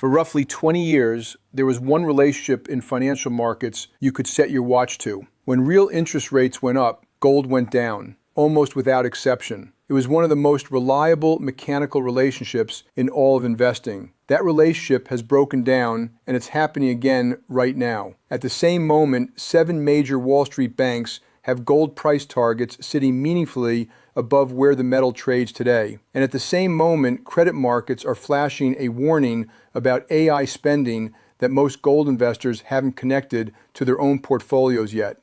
For roughly 20 years, there was one relationship in financial markets you could set your watch to. When real interest rates went up, gold went down, almost without exception. It was one of the most reliable mechanical relationships in all of investing. That relationship has broken down, and it's happening again right now. At the same moment, 7 major Wall Street banks have gold price targets sitting meaningfully above where the metal trades today. And at the same moment, credit markets are flashing a warning about AI spending that most gold investors haven't connected to their own portfolios yet.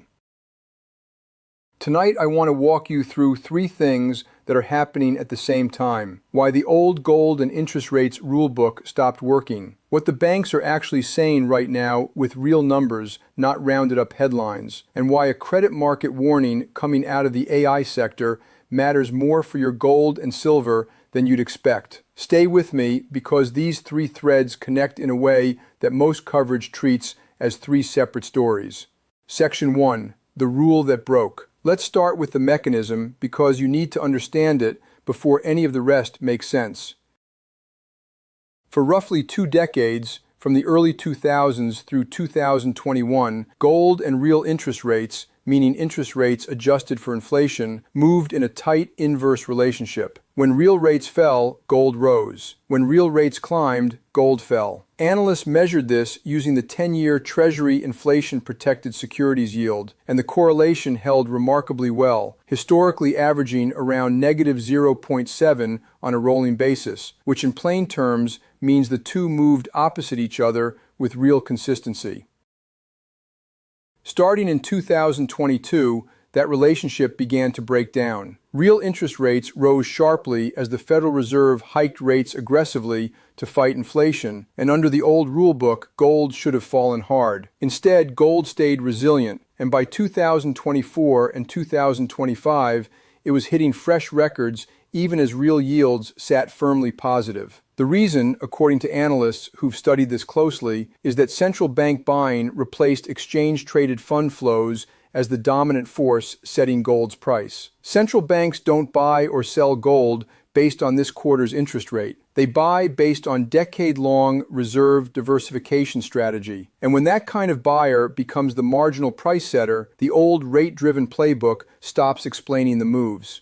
Tonight, I want to walk you through 3 things that are happening at the same time. Why the old gold and interest rates rulebook stopped working. What the banks are actually saying right now with real numbers, not rounded up headlines. And why a credit market warning coming out of the AI sector matters more for your gold and silver than you'd expect. Stay with me because these 3 threads connect in a way that most coverage treats as 3 separate stories. Section 1. The rule that broke. Let's start with the mechanism because you need to understand it before any of the rest makes sense. For roughly 2 decades, from the early 2000s through 2021, gold and real interest rates, meaning interest rates adjusted for inflation, moved in a tight inverse relationship. When real rates fell, gold rose. When real rates climbed, gold fell. Analysts measured this using the 10-year Treasury inflation-protected securities yield, and the correlation held remarkably well, historically averaging around negative 0.7 on a rolling basis, which in plain terms means the two moved opposite each other with real consistency. Starting in 2022, that relationship began to break down. Real interest rates rose sharply as the Federal Reserve hiked rates aggressively to fight inflation, and under the old rulebook, gold should have fallen hard. Instead, gold stayed resilient, and by 2024 and 2025, it was hitting fresh records even as real yields sat firmly positive. The reason, according to analysts who've studied this closely, is that central bank buying replaced exchange-traded fund flows as the dominant force setting gold's price. Central banks don't buy or sell gold based on this quarter's interest rate. They buy based on decade-long reserve diversification strategy. And when that kind of buyer becomes the marginal price setter, the old rate-driven playbook stops explaining the moves.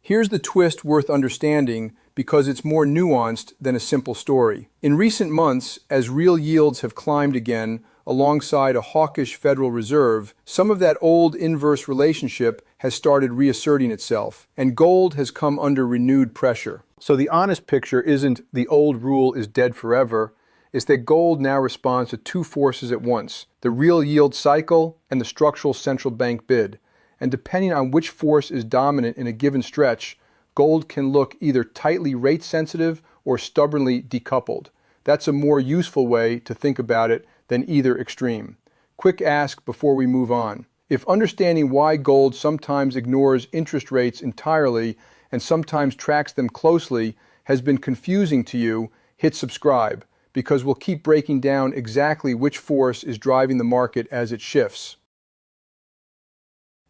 Here's the twist worth understanding because it's more nuanced than a simple story. In recent months, as real yields have climbed again alongside a hawkish Federal Reserve, some of that old inverse relationship has started reasserting itself, and gold has come under renewed pressure. So the honest picture isn't the old rule is dead forever, it's that gold now responds to 2 forces at once, the real yield cycle and the structural central bank bid. And depending on which force is dominant in a given stretch, gold can look either tightly rate sensitive or stubbornly decoupled. That's a more useful way to think about it than either extreme. Quick ask before we move on. If understanding why gold sometimes ignores interest rates entirely and sometimes tracks them closely has been confusing to you, hit subscribe, because we'll keep breaking down exactly which force is driving the market as it shifts.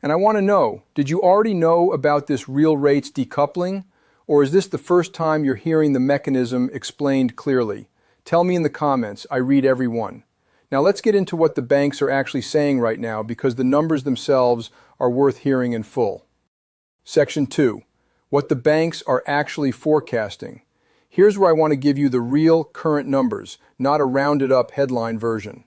And I want to know, did you already know about this real rates decoupling? Or is this the first time you're hearing the mechanism explained clearly? Tell me in the comments, I read every one. Now let's get into what the banks are actually saying right now because the numbers themselves are worth hearing in full. Section 2. What the banks are actually forecasting. Here's where I want to give you the real current numbers, not a rounded up headline version.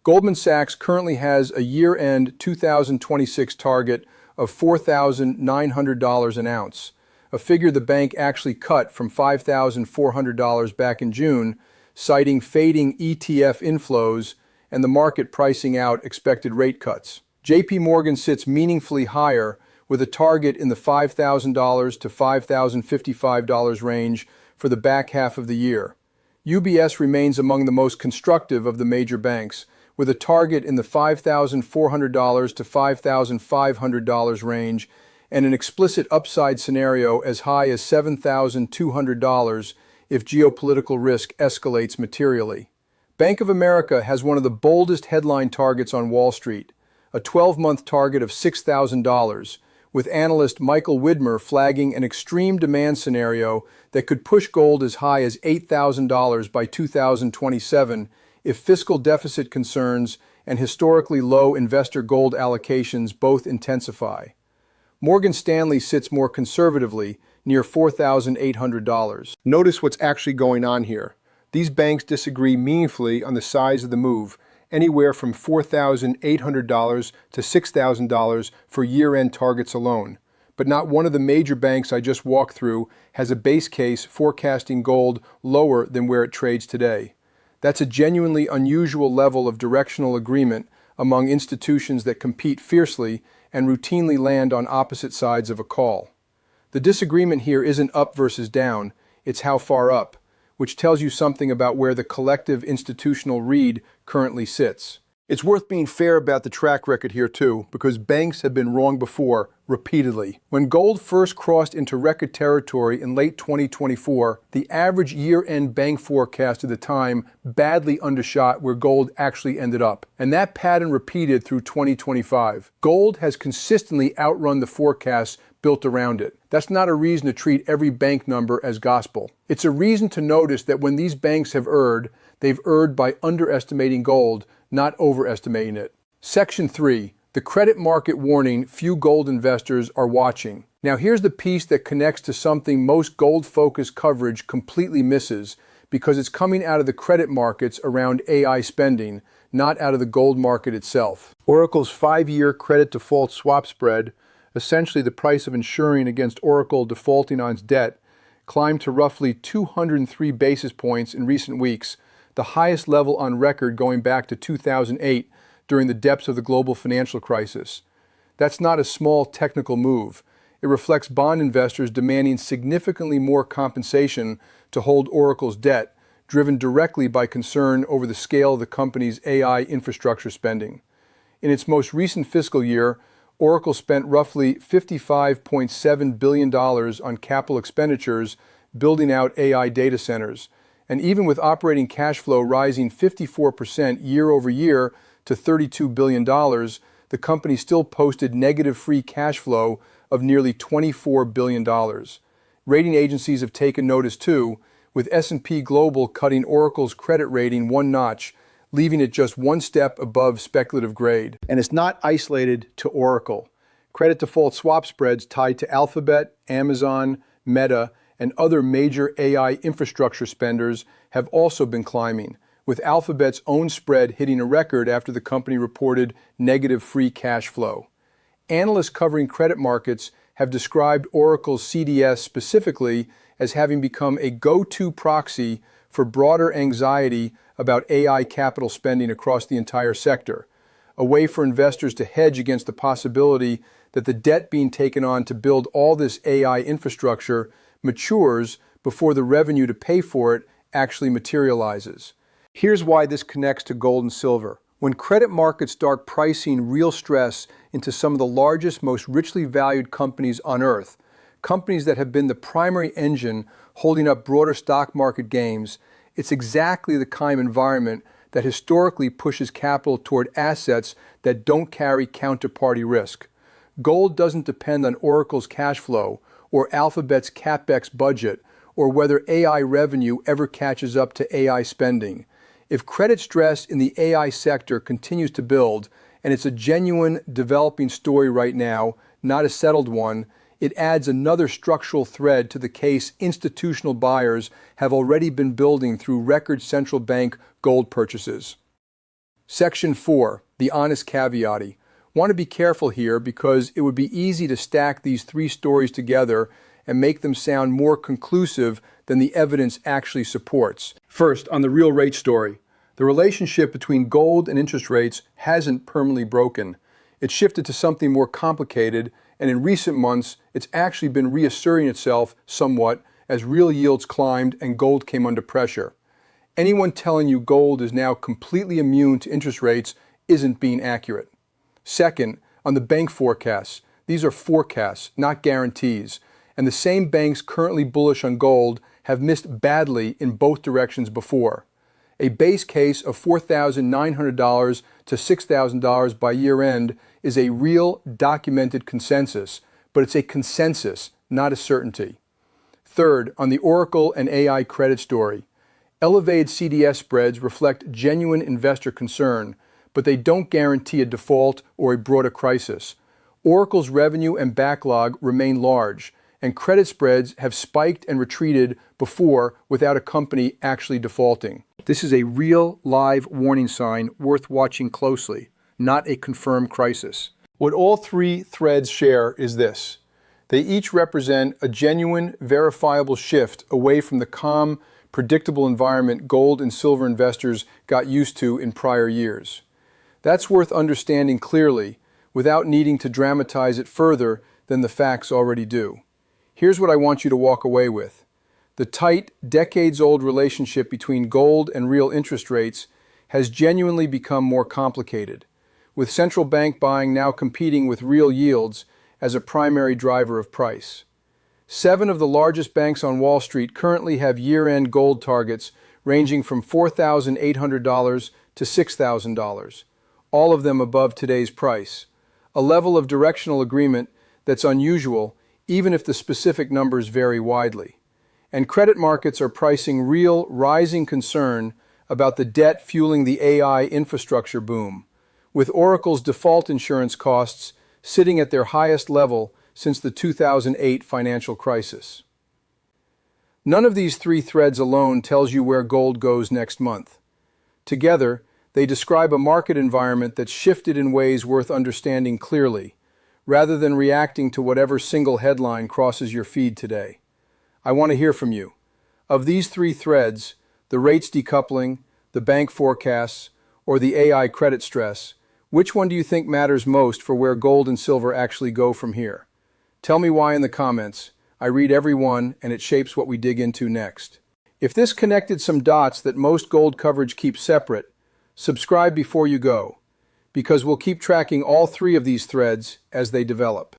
Goldman Sachs currently has a year-end 2026 target of $4,900 an ounce, a figure the bank actually cut from $5,400 back in June, citing fading ETF inflows and the market pricing out expected rate cuts. JP Morgan sits meaningfully higher with a target in the $5,000 to $5,055 range for the back half of the year. UBS remains among the most constructive of the major banks, with a target in the $5,400 to $5,500 range and an explicit upside scenario as high as $7,200 if geopolitical risk escalates materially. Bank of America has one of the boldest headline targets on Wall Street, a 12-month target of $6,000, with analyst Michael Widmer flagging an extreme demand scenario that could push gold as high as $8,000 by 2027 if fiscal deficit concerns and historically low investor gold allocations both intensify. Morgan Stanley sits more conservatively, near $4,800. Notice what's actually going on here. These banks disagree meaningfully on the size of the move, anywhere from $4,800 to $6,000 for year-end targets alone. But not one of the major banks I just walked through has a base case forecasting gold lower than where it trades today. That's a genuinely unusual level of directional agreement among institutions that compete fiercely and routinely land on opposite sides of a call. The disagreement here isn't up versus down, it's how far up, which tells you something about where the collective institutional read currently sits. It's worth being fair about the track record here too, because banks have been wrong before, repeatedly. When gold first crossed into record territory in late 2024, the average year-end bank forecast at the time badly undershot where gold actually ended up. And that pattern repeated through 2025. Gold has consistently outrun the forecasts built around it. That's not a reason to treat every bank number as gospel. It's a reason to notice that when these banks have erred, they've erred by underestimating gold, not overestimating it. Section 3. The credit market warning few gold investors are watching. Now here's the piece that connects to something most gold-focused coverage completely misses, because it's coming out of the credit markets around AI spending, not out of the gold market itself. Oracle's 5-year credit default swap spread, essentially the price of insuring against Oracle defaulting on its debt, climbed to roughly 203 basis points in recent weeks, the highest level on record going back to 2008 during the depths of the global financial crisis. That's not a small technical move. It reflects bond investors demanding significantly more compensation to hold Oracle's debt, driven directly by concern over the scale of the company's AI infrastructure spending. In its most recent fiscal year, Oracle spent roughly $55.7 billion on capital expenditures building out AI data centers. And even with operating cash flow rising 54% year over year to $32 billion, the company still posted negative free cash flow of nearly $24 billion. Rating agencies have taken notice too, with S&P Global cutting Oracle's credit rating one notch, leaving it just one step above speculative grade. And it's not isolated to Oracle. Credit default swap spreads tied to Alphabet, Amazon, Meta, and other major AI infrastructure spenders have also been climbing, with Alphabet's own spread hitting a record after the company reported negative free cash flow. Analysts covering credit markets have described Oracle's CDS specifically as having become a go-to proxy for broader anxiety about AI capital spending across the entire sector, a way for investors to hedge against the possibility that the debt being taken on to build all this AI infrastructure matures before the revenue to pay for it actually materializes. Here's why this connects to gold and silver. When credit markets start pricing real stress into some of the largest, most richly valued companies on earth, companies that have been the primary engine holding up broader stock market gains, it's exactly the kind of environment that historically pushes capital toward assets that don't carry counterparty risk. Gold doesn't depend on Oracle's cash flow or Alphabet's CapEx budget, or whether AI revenue ever catches up to AI spending. If credit stress in the AI sector continues to build, and it's a genuine developing story right now, not a settled one, it adds another structural thread to the case institutional buyers have already been building through record central bank gold purchases. Section 4, the honest caveat. Want to be careful here because it would be easy to stack these three stories together and make them sound more conclusive than the evidence actually supports. First, on the real rate story, the relationship between gold and interest rates hasn't permanently broken. It shifted to something more complicated, and in recent months, it's actually been reasserting itself somewhat as real yields climbed and gold came under pressure. Anyone telling you gold is now completely immune to interest rates isn't being accurate. Second, on the bank forecasts, these are forecasts, not guarantees, and the same banks currently bullish on gold have missed badly in both directions before. A base case of $4,900 to $6,000 by year-end is a real documented consensus, but it's a consensus, not a certainty. Third, on the Oracle and AI credit story, elevated CDS spreads reflect genuine investor concern, but they don't guarantee a default or a broader crisis. Oracle's revenue and backlog remain large, and credit spreads have spiked and retreated before without a company actually defaulting. This is a real, live warning sign worth watching closely, not a confirmed crisis. What all three threads share is this. They each represent a genuine, verifiable shift away from the calm, predictable environment gold and silver investors got used to in prior years. That's worth understanding clearly, without needing to dramatize it further than the facts already do. Here's what I want you to walk away with. The tight, decades-old relationship between gold and real interest rates has genuinely become more complicated, with central bank buying now competing with real yields as a primary driver of price. 7 of the largest banks on Wall Street currently have year-end gold targets ranging from $4,800 to $6,000, all of them above today's price, a level of directional agreement that's unusual even if the specific numbers vary widely. And credit markets are pricing real, rising concern about the debt fueling the AI infrastructure boom, with Oracle's default insurance costs sitting at their highest level since the 2008 financial crisis. None of these three threads alone tells you where gold goes next month. Together, they describe a market environment that's shifted in ways worth understanding clearly, rather than reacting to whatever single headline crosses your feed today. I want to hear from you. Of these three threads, the rates decoupling, the bank forecasts, or the AI credit stress, which one do you think matters most for where gold and silver actually go from here? Tell me why in the comments. I read every one, and it shapes what we dig into next. If this connected some dots that most gold coverage keeps separate, subscribe before you go, because we'll keep tracking all three of these threads as they develop.